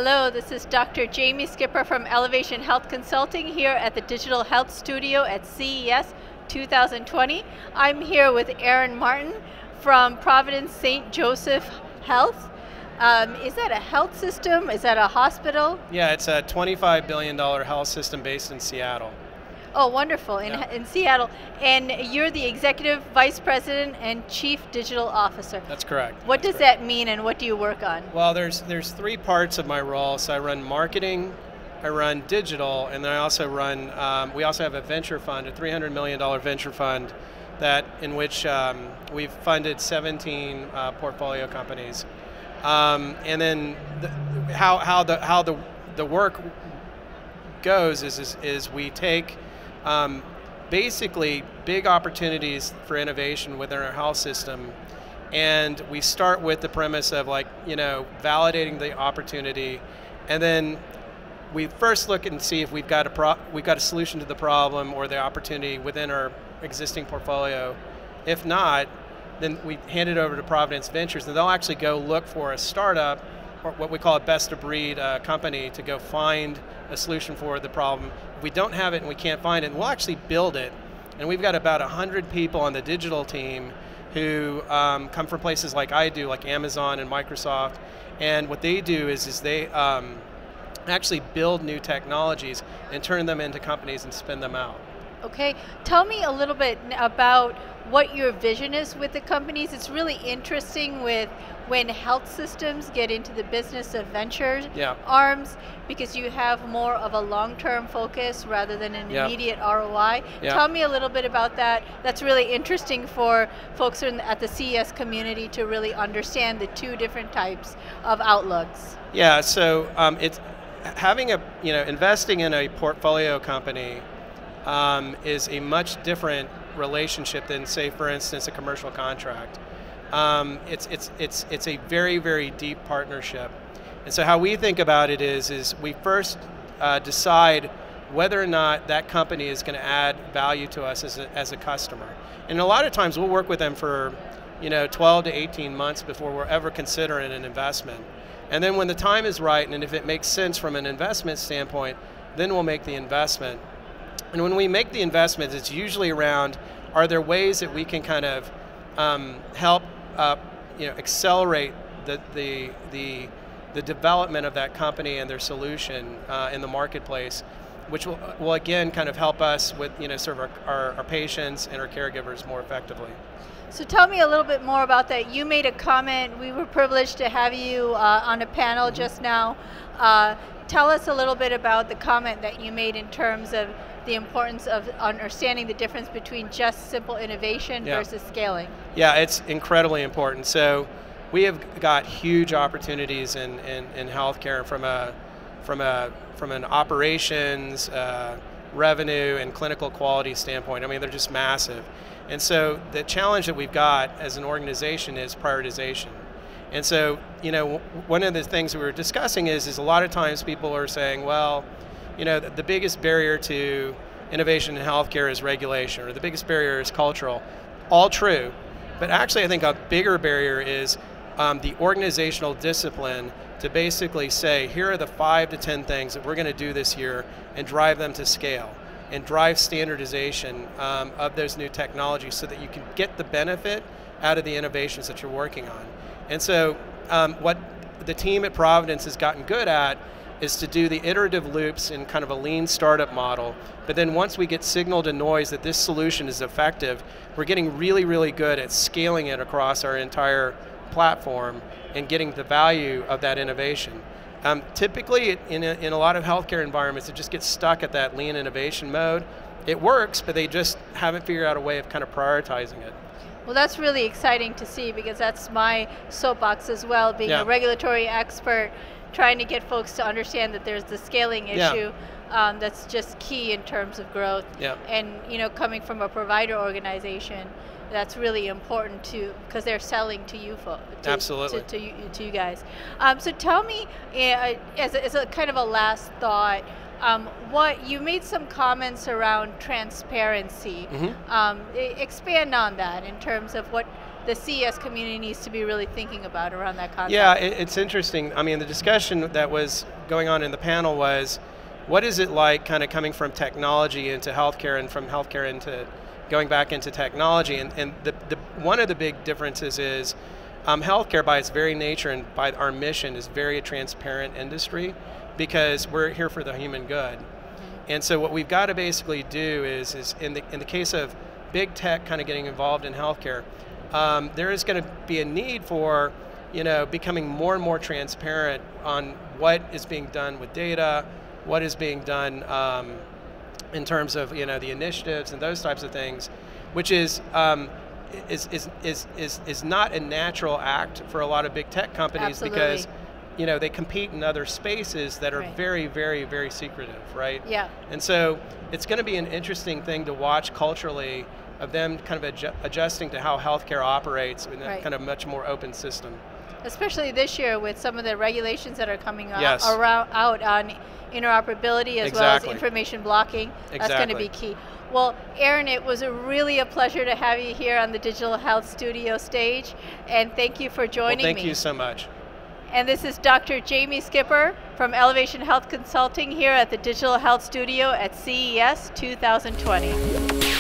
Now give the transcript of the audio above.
Hello, this is Dr. Jamie Skipper from Elevation Health Consulting here at the Digital Health Studio at CES 2020. I'm here with Aaron Martin from Providence St. Joseph Health. Is that a health system? Is that a hospital? Yeah, it's a $25 billion health system based in Seattle. Oh, wonderful, in Seattle. And you're the Executive Vice President and Chief Digital Officer. That's correct. What does that mean and what do you work on? Well, there's three parts of my role. So I run marketing, I run digital, and then I also run, we also have a venture fund, a $300 million venture fund in which we've funded 17 portfolio companies. And then how the work goes is we take basically big opportunities for innovation within our health system, and we start with the premise of validating the opportunity, and then we first look and see if we've got a solution to the problem or the opportunity within our existing portfolio. If not, then we hand it over to Providence Ventures, and they'll actually go look for a startup, or what we call a best-of-breed company, to go find a solution for the problem. If we don't have it and we can't find it, we'll actually build it. And we've got about 100 people on the digital team who come from places like I do, like Amazon and Microsoft. And what they do is they actually build new technologies and turn them into companies and spin them out. Okay, tell me a little bit about what your vision is with the companies. It's really interesting when health systems get into the business of venture arms, because you have more of a long-term focus rather than an immediate ROI. Tell me a little bit about that. That's really interesting for folks at the CES community to really understand the two different types of outlooks. Yeah, so it's having investing in a portfolio company is a much different relationship than, say, for instance, a commercial contract. It's a very, very deep partnership. And so how we think about it is we first decide whether or not that company is going to add value to us as a customer. And a lot of times we'll work with them for 12 to 18 months before we're ever considering an investment. And then when the time is right, and if it makes sense from an investment standpoint, then we'll make the investment. And when we make the investments, it's usually around, are there ways that we can kind of help accelerate the development of that company and their solution in the marketplace, which will again kind of help us with sort of our patients and our caregivers more effectively. So tell me a little bit more about that. You made a comment. We were privileged to have you on a panel just now. Tell us a little bit about the comment that you made in terms of the importance of understanding the difference between just simple innovation versus scaling. Yeah, it's incredibly important. So we have got huge opportunities in healthcare from an operations, revenue, and clinical quality standpoint. I mean, they're just massive. And so the challenge that we've got as an organization is prioritization. And so, one of the things we were discussing is a lot of times people are saying, well, the biggest barrier to innovation in healthcare is regulation, or the biggest barrier is cultural. All true, but actually I think a bigger barrier is the organizational discipline to basically say, here are the 5 to 10 things that we're going to do this year and drive them to scale and drive standardization of those new technologies so that you can get the benefit out of the innovations that you're working on. And so what the team at Providence has gotten good at is to do the iterative loops in kind of a lean startup model. But then once we get signal to noise that this solution is effective, we're getting really, really good at scaling it across our entire platform and getting the value of that innovation. Typically, in a lot of healthcare environments, it just gets stuck at that lean innovation mode. It works, but they just haven't figured out a way of kind of prioritizing it. Well, that's really exciting to see, because that's my soapbox as well, being a regulatory expert, trying to get folks to understand that there's the scaling issue that's just key in terms of growth. And coming from a provider organization, that's really important too, because they're selling to you folks. Absolutely. To you guys. So tell me, as a kind of a last thought, what you made some comments around transparency. Expand on that in terms of the CES community needs to be really thinking about around that concept? Yeah, it's interesting. I mean, the discussion that was going on in the panel was, what is it like kind of coming from technology into healthcare and from healthcare into going back into technology? And one of the big differences is healthcare by its very nature and by our mission is very a transparent industry because we're here for the human good. And so what we've got to basically do is in the case of big tech kind of getting involved in healthcare, there is going to be a need for becoming more and more transparent on what is being done with data, what is being done in terms of the initiatives and those types of things, which is not a natural act for a lot of big tech companies. Absolutely. Because they compete in other spaces that are Right. very, very, very secretive, right? Yeah. And so it's going to be an interesting thing to watch culturally of them kind of adjusting to how healthcare operates in a Right. kind of much more open system. Especially this year with some of the regulations that are coming Yes. out on interoperability as well as Exactly. information blocking. That's going to Exactly. be key. Well, Aaron, it was really a pleasure to have you here on the Digital Health Studio stage, and thank you for joining me. Thank you so much. And this is Dr. Jamie Skipper from Elevation Health Consulting here at the Digital Health Studio at CES 2020.